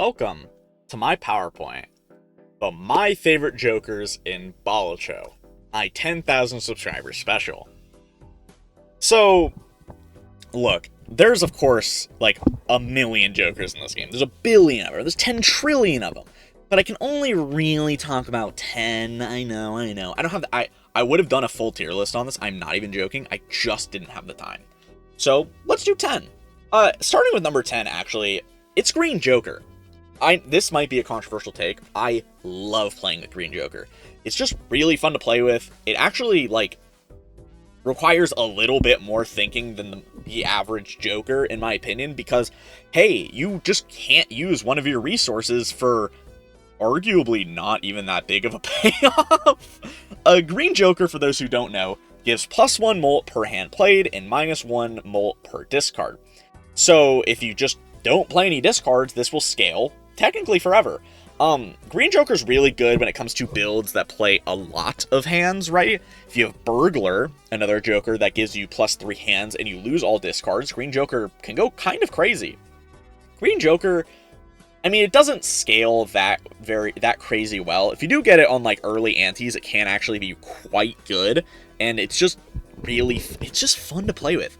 Welcome to my PowerPoint about my favorite Jokers in Balatro, my 10,000 subscribers special. So, look, there's of course like a million Jokers in this game. There's a billion of them. There's 10 trillion of them. But I can only really talk about 10. I know. I don't have I would have done a full tier list on this. I'm not even joking. I just didn't have the time. So, let's do 10. Starting with number 10, actually, it's Green Joker. This might be a controversial take. I love playing with Green Joker. It's just really fun to play with. It actually, requires a little bit more thinking than the average Joker, in my opinion, because, hey, you just can't use one of your resources for arguably not even that big of a payoff. A Green Joker, for those who don't know, gives +1 molt per hand played and -1 molt per discard. So if you just don't play any discards, this will scale technically forever. Green Joker's really good when it comes to builds that play a lot of hands, right? If you have Burglar, another Joker that gives you +3 hands and you lose all discards, Green Joker can go kind of crazy. Green Joker, I mean, it doesn't scale that crazy well. If you do get it on like early antes, it can actually be quite good, and it's just fun to play with.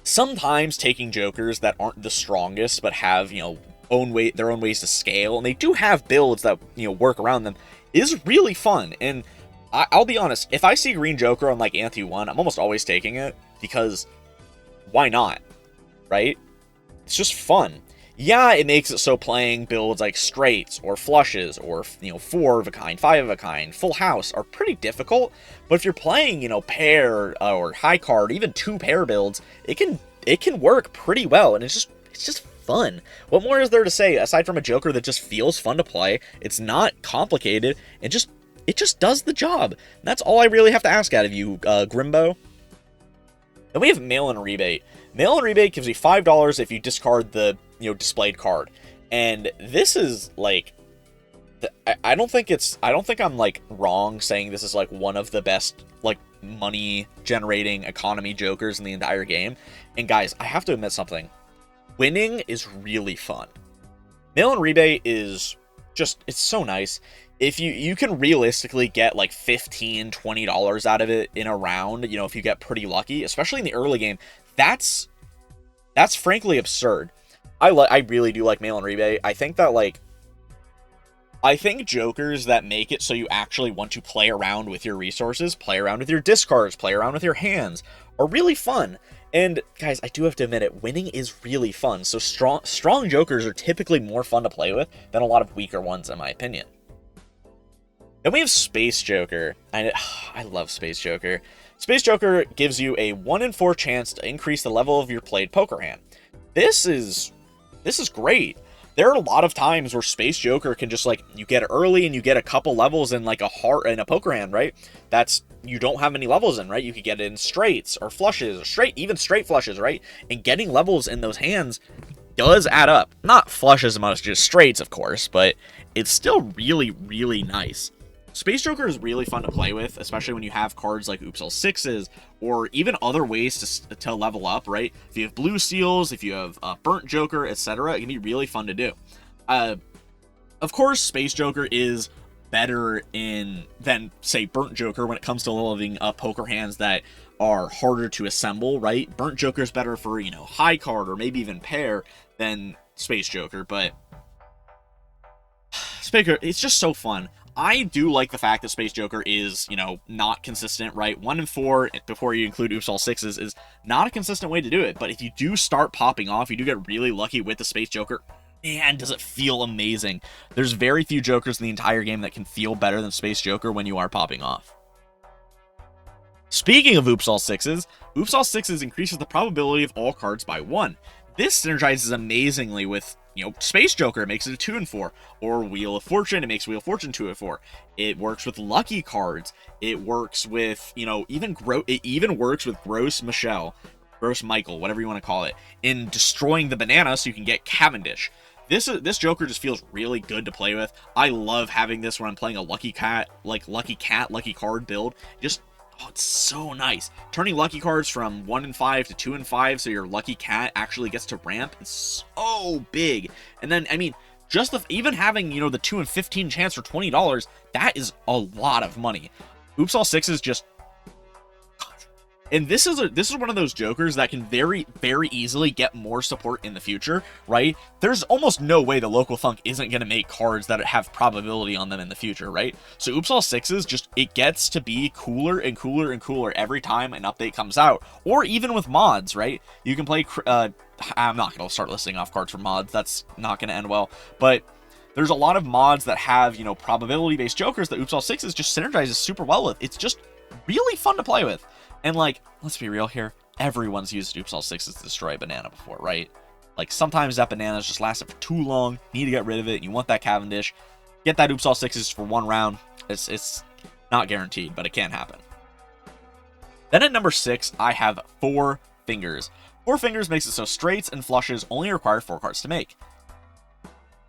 Sometimes taking Jokers that aren't the strongest but have, their own ways to scale, and they do have builds that, work around them, is really fun. And I'll be honest, if I see Green Joker on like Ante 1, I'm almost always taking it, because why not, right? It's just fun. Yeah, it makes it so playing builds like straights or flushes or, 4 of a kind, 5 of a kind, full house are pretty difficult. But if you're playing, pair or high card, even 2 pair builds, it can work pretty well, and it's just fun. What more is there to say aside from a Joker that just feels fun to play? It's not complicated. It just does the job. And that's all I really have to ask out of you, Grimbo. Then we have Mail and Rebate. Mail and Rebate gives you $5 if you discard the displayed card, and this is like, I don't think I'm like wrong saying this is like one of the best like money generating economy Jokers in the entire game. And guys, I have to admit something. Winning is really fun. Mail and Rebate is just, it's so nice. If you can realistically get like $15-20 out of it in a round, if you get pretty lucky, especially in the early game, that's frankly absurd. I really do like Mail and Rebate. I think Jokers that make it so you actually want to play around with your resources, play around with your discards, play around with your hands, are really fun. And guys, I do have to admit it, winning is really fun. So strong Jokers are typically more fun to play with than a lot of weaker ones, in my opinion. Then we have Space Joker. I love Space Joker. Space Joker gives you a 1 in 4 chance to increase the level of your played poker hand. This is great. There are a lot of times where Space Joker can just you get it early and you get a couple levels in like a heart and a poker hand, right? That's, you don't have many levels in, right? You could get it in straights or flushes or even straight flushes, right? And getting levels in those hands does add up. Not flushes as much, just straights, of course, but it's still really, really nice. Space Joker is really fun to play with, especially when you have cards like Oops All Sixes, or even other ways to level up, right? If you have Blue Seals, if you have Burnt Joker, etc., it can be really fun to do. Of course, Space Joker is better than, say, Burnt Joker when it comes to leveling up poker hands that are harder to assemble, right? Burnt Joker is better for, high card or maybe even pair than Space Joker, but Space Joker, it's just so fun. I do like the fact that Space Joker is, not consistent, right? 1 in 4, before you include Oops All Sixes, is not a consistent way to do it. But if you do start popping off, you do get really lucky with the Space Joker, man, does it feel amazing. There's very few Jokers in the entire game that can feel better than Space Joker when you are popping off. Speaking of Oops All Sixes increases the probability of all cards by 1. This synergizes amazingly with Space Joker. It makes it a 2 in 4, or Wheel of Fortune, it makes Wheel of Fortune 2 in 4. It works with lucky cards. It works with, it even works with Gross Michael, whatever you want to call it, in destroying the banana so you can get Cavendish. This Joker just feels really good to play with. I love having this when I'm playing a lucky card build. Oh, it's so nice. Turning lucky cards from 1 in 5 to 2 in 5, so your lucky cat actually gets to ramp, is so big. And then, I mean, just even having, you know, the 2 in 15 chance for $20, that is a lot of money. Oops All Sixes just... And this is one of those jokers that can very, very easily get more support in the future, right? There's almost no way the local thunk isn't going to make cards that have probability on them in the future, right? So Oops All Sixes, just, it gets to be cooler and cooler and cooler every time an update comes out. Or even with mods, right? You can play... I'm not going to start listing off cards for mods. That's not going to end well. But there's a lot of mods that have, you know, probability-based jokers that Oops All Sixes just synergizes super well with. It's just really fun to play with. And, like, let's be real here, everyone's used Oops All Sixes to destroy a banana before, right? Like, sometimes that banana's just lasted for too long, need to get rid of it, and you want that Cavendish. Get that Oops All Sixes for one round. It's not guaranteed, but it can happen. Then at number 6, I have Four Fingers. Four Fingers makes it so straights and flushes only require 4 cards to make.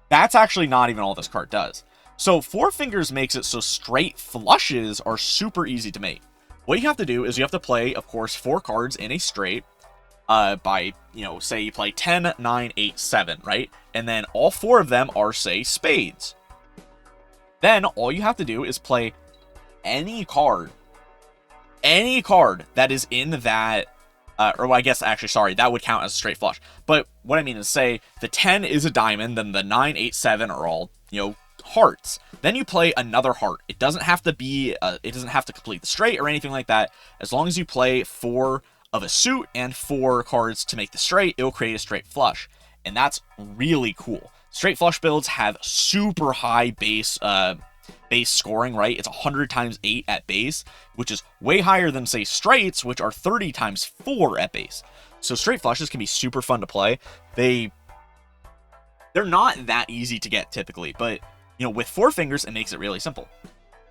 That's actually not even all this card does. So Four Fingers makes it so straight flushes are super easy to make. What you have to do is you have to play, of course, 4 cards in a straight by, you know, say you play 10, 9, 8, 7, right? And then all 4 of them are, say, spades. Then all you have to do is play any card that is in that, or I guess, actually, sorry, that would count as a straight flush. But what I mean is, say, the 10 is a diamond, then the 9, 8, 7 are all, you know, hearts. Then you play another heart. It doesn't have to be, it doesn't have to complete the straight or anything like that. As long as you play 4 of a suit and 4 cards to make the straight, it will create a straight flush. And that's really cool. Straight flush builds have super high base scoring, right? It's 100 times 8 at base, which is way higher than, say, straights, which are 30 times 4 at base. So straight flushes can be super fun to play. They're not that easy to get typically, but you know, with Four Fingers, it makes it really simple.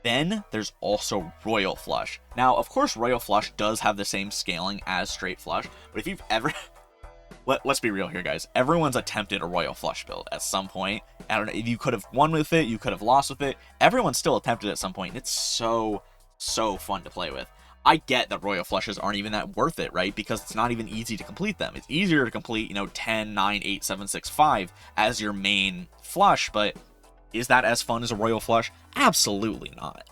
Then there's also Royal Flush. Now, of course, Royal Flush does have the same scaling as Straight Flush, but if you've ever... Let's be real here, guys. Everyone's attempted a Royal Flush build at some point. I don't know, you could have won with it, you could have lost with it. Everyone's still attempted at some point, and it's so fun to play with. I get that Royal Flushes aren't even that worth it, right? Because it's not even easy to complete them. It's easier to complete, you know, 10, 9, 8, 7, 6, 5 as your main flush, but is that as fun as a Royal Flush? Absolutely not.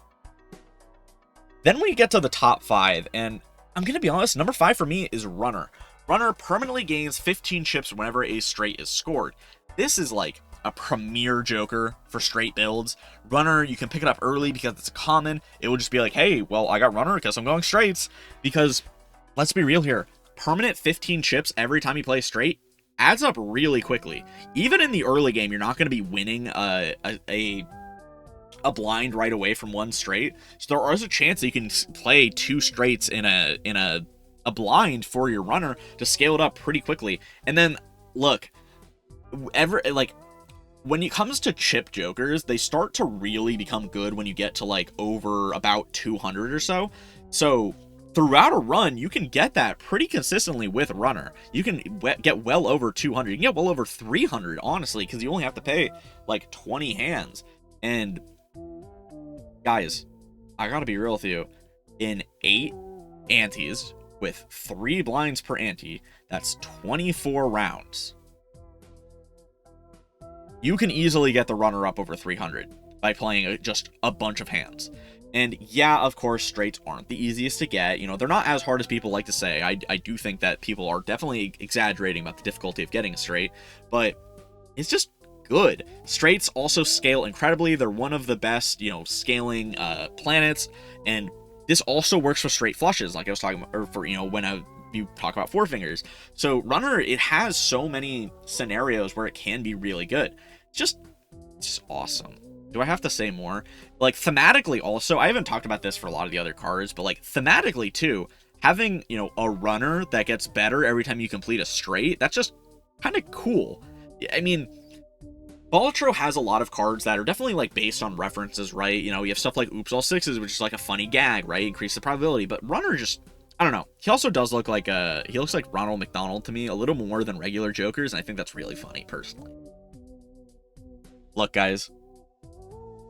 Then we get to the top 5, and I'm going to be honest, number 5 for me is Runner. Runner permanently gains 15 chips whenever a straight is scored. This is like a premier joker for straight builds. Runner, you can pick it up early because it's a common. It will just be like, hey, well, I got Runner because I'm going straights. Because, let's be real here, permanent 15 chips every time you play straight adds up really quickly. Even in the early game, you're not going to be winning a blind right away from one straight. So there is a chance that you can play 2 straights in a blind for your Runner to scale it up pretty quickly. And then, look, when it comes to chip jokers, they start to really become good when you get to like over about 200 or so. So throughout a run, you can get that pretty consistently with Runner. You can get well over 200. You can get well over 300, honestly, because you only have to pay like 20 hands. And guys, I gotta be real with you. In 8 antes with 3 blinds per ante, that's 24 rounds. You can easily get the Runner up over 300 by playing just a bunch of hands. And yeah, of course, straights aren't the easiest to get. You know, they're not as hard as people like to say. I do think that people are definitely exaggerating about the difficulty of getting a straight, but it's just good. Straights also scale incredibly. They're one of the best, you know, scaling planets, and this also works for straight flushes, like I was talking about, or for, you know, when you talk about Four Fingers. So Runner, it has so many scenarios where it can be really good. It's just awesome. Do I have to say more? Like, thematically also, I haven't talked about this for a lot of the other cards, but like thematically too, having, you know, a Runner that gets better every time you complete a straight, that's just kind of cool. I mean, Balatro has a lot of cards that are definitely like based on references, right? You know, you have stuff like Oops All Sixes, which is like a funny gag, right? Increase the probability, but Runner just, I don't know. He also does look like he looks like Ronald McDonald to me, a little more than regular jokers, and I think that's really funny personally. Look, guys.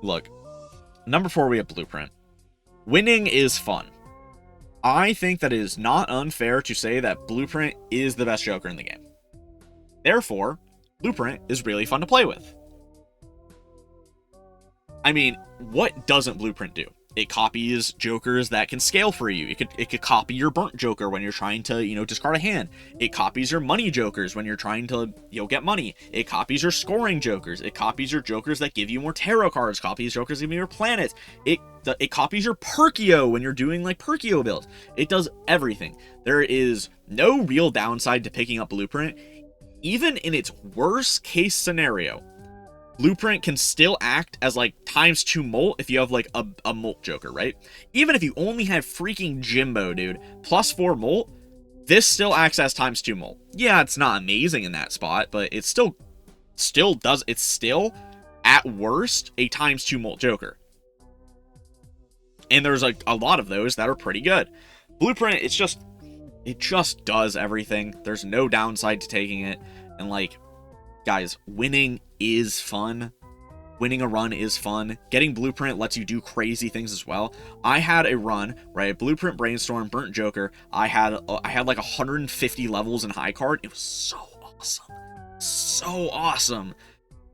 Look. Number 4, we have Blueprint. Winning is fun. I think that it is not unfair to say that Blueprint is the best Joker in the game. Therefore, Blueprint is really fun to play with. I mean, what doesn't Blueprint do? It copies Jokers that can scale for you. It could copy your burnt Joker when you're trying to, discard a hand. It copies your money Jokers when you're trying to, get money. It copies your scoring Jokers. It copies your Jokers that give you more tarot cards. Copies Jokers giving you your planets. It copies your Perkio when you're doing like Perkio builds. It does everything. There is no real downside to picking up Blueprint. Even in its worst case scenario, Blueprint can still act as like ×2 molt if you have like a molt Joker, right? Even if you only had freaking Jimbo, dude, +4 molt, this still acts as ×2 molt. Yeah, it's not amazing in that spot, but it still does. It's still at worst a ×2 molt Joker. And there's like a lot of those that are pretty good. Blueprint, it just does everything. There's no downside to taking it. And like, guys, winning is fun. Winning a run is fun. Getting Blueprint lets you do crazy things as well. I had a run where I had Blueprint, Brainstorm, Burnt Joker. I had like 150 levels in high card. It was so awesome. So awesome.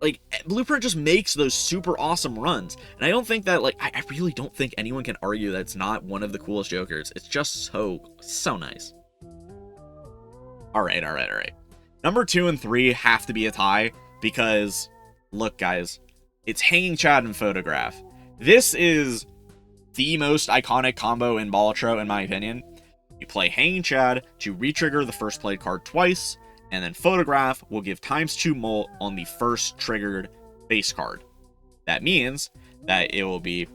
Like, Blueprint just makes those super awesome runs. And I don't think that, like, I really don't think anyone can argue that it's not one of the coolest Jokers. It's just so nice. All right. Number 2 and 3 have to be a tie because, look, guys, it's Hanging Chad and Photograph. This is the most iconic combo in Balatro, in my opinion. You play Hanging Chad to re-trigger the first played card twice, and then Photograph will give ×2 molt on the first triggered base card. That means that it will be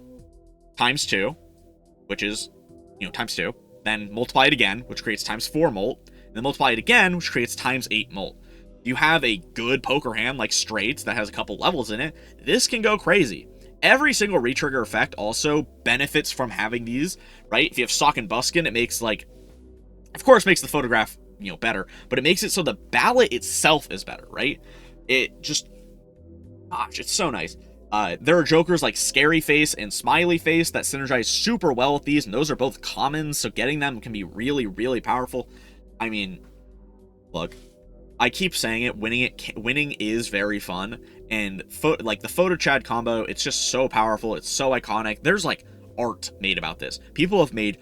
×2, which is, ×2, then multiply it again, which creates ×4 molt, then multiply it again, which creates ×8 molt. If you have a good poker hand like straights that has a couple levels in it, this can go crazy. Every single retrigger effect also benefits from having these, right? If you have Sock and Buskin, it makes of course makes the Photograph, better, but it makes it so the ballot itself is better, right? It just, gosh, it's so nice. There are Jokers like Scary Face and Smiley Face that synergize super well with these, and those are both commons, so getting them can be really, really powerful. I mean, look, I keep saying it, winning is very fun, and the Photo Chad combo, it's just so powerful, it's so iconic. There's like art made about this. People have made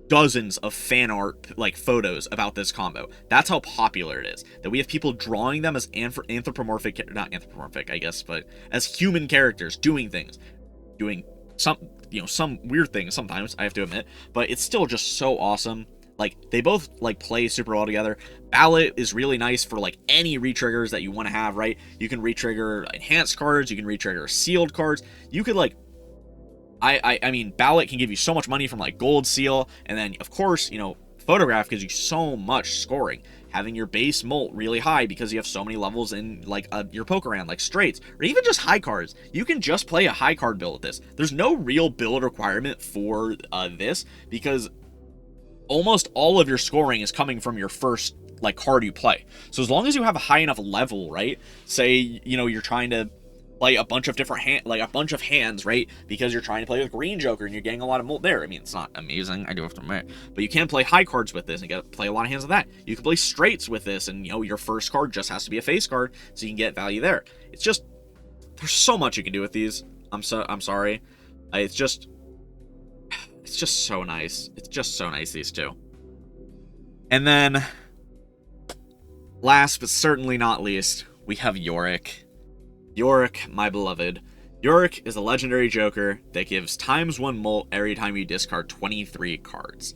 dozens of fan art photos about this combo. That's how popular it is. That we have people drawing them as anthropomorphic, not anthropomorphic, I guess, but as human characters doing things, doing some weird things sometimes, I have to admit, but it's still just so awesome. Like, they both play super well together. Ballot is really nice for any retriggers that you want to have, right? You can retrigger enhanced cards, you can retrigger sealed cards. You could I mean, Ballot can give you so much money from Gold Seal, and then of course, Photograph gives you so much scoring. Having your base molt really high because you have so many levels in your poker hand, like straights, or even just high cards. You can just play a high card build with this. There's no real build requirement for this because almost all of your scoring is coming from your first card you play. So as long as you have a high enough level, right? Say, you're trying to play a bunch of different hands, right? Because you're trying to play with Green Joker and you're getting a lot of molt there. I mean, it's not amazing, I do have to admit, but you can play high cards with this and play a lot of hands of that. You can play straights with this, and your first card just has to be a face card, so you can get value there. It's just, there's so much you can do with these. I'm sorry. It's just so nice. It's just so nice, these two. And then, last but certainly not least, we have Yorick. Yorick, my beloved. Yorick is a legendary Joker that gives ×1 molt every time you discard 23 cards.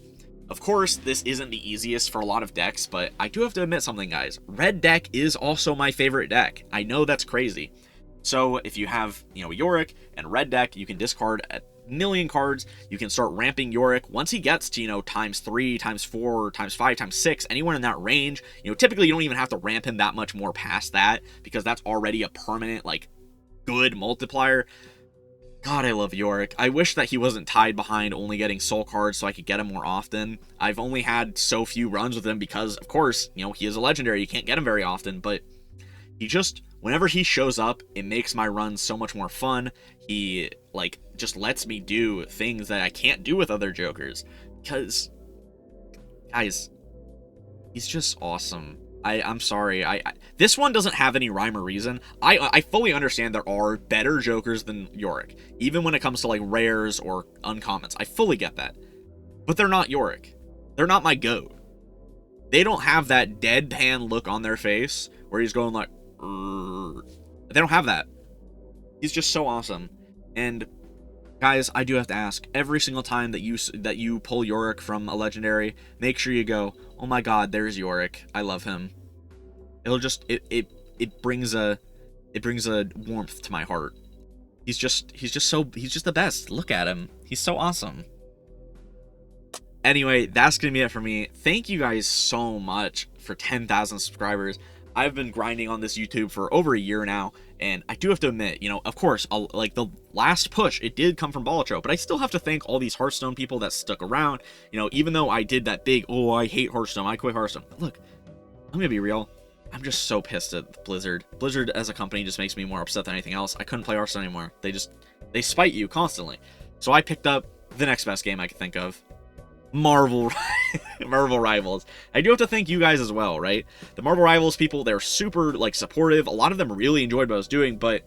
Of course, this isn't the easiest for a lot of decks, but I do have to admit something, guys. Red deck is also my favorite deck. I know that's crazy. So if you have, Yorick and red deck, you can discard a million cards. You can start ramping Yorick. Once he gets to, ×3, ×4, ×5, ×6, anywhere in that range, typically you don't even have to ramp him that much more past that because that's already a permanent, good multiplier. God, I love Yorick. I wish that he wasn't tied behind only getting soul cards so I could get him more often. I've only had so few runs with him because, of course, he is a legendary. You can't get him very often, but he just, whenever he shows up, it makes my runs so much more fun. He, just lets me do things that I can't do with other Jokers. Because, Guys, he's just awesome. I'm sorry. This one doesn't have any rhyme or reason. I fully understand there are better Jokers than Yorick, even when it comes to like rares or uncommons. I fully get that. But they're not Yorick. They're not my GOAT. They don't have that deadpan look on their face where he's going like, they don't have that. He's just so awesome. And guys, I do have to ask, every single time that you pull Yorick from a legendary, make sure you go, oh my god, there's Yorick. I love him. It'll just it brings a warmth to my heart. He's just the best. Look at him. He's so awesome. Anyway, that's gonna be it for me. Thank you guys so much for 10,000 subscribers. I've been grinding on this YouTube for over a year now, and I do have to admit, you know, of course, like the last push, it did come from Balatro, but I still have to thank all these Hearthstone people that stuck around. You know, even though I did that big, oh, I hate Hearthstone, I quit Hearthstone. But look, I'm gonna be real. I'm just so pissed at Blizzard. Blizzard as a company just makes me more upset than anything else. I couldn't play Hearthstone anymore. They spite you constantly. So I picked up the next best game I could think of. Marvel Rivals. I do have to thank you guys as well, right? The Marvel Rivals people, they're super like supportive. A lot of them really enjoyed what I was doing, but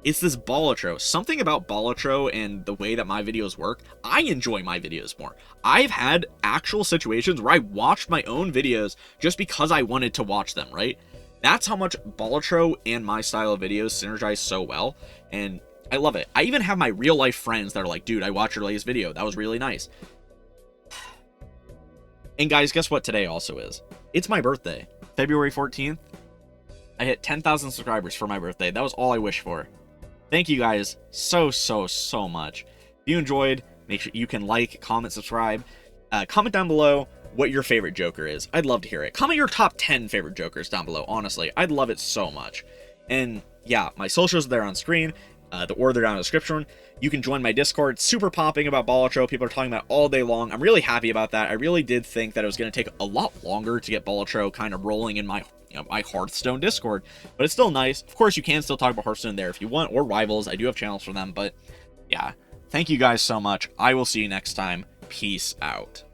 it's this Balatro. Something about Balatro and the way that my videos work, I enjoy my videos more. I've had actual situations where I watched my own videos just because I wanted to watch them, right? That's how much Balatro and my style of videos synergize so well, and I love it. I even have my real life friends that are like, dude, I watched your latest video. That was really nice. And guys, guess what today also is? It's my birthday. February 14th. I hit 10,000 subscribers for my birthday. That was all I wished for. Thank you guys so much. If you enjoyed, make sure you can like, comment, subscribe. Comment down below what your favorite Joker is. I'd love to hear it. Comment your top 10 favorite Jokers down below, honestly. I'd love it so much. And yeah, my socials are there on screen. Or they're down in the description. You can join my Discord. Super popping about Balatro. People are talking about it all day long. I'm really happy about that. I really did think that it was going to take a lot longer to get Balatro kind of rolling in my my Hearthstone Discord, but it's still nice. Of course, you can still talk about Hearthstone there if you want, or Rivals. I do have channels for them, but yeah. Thank you guys so much. I will see you next time. Peace out.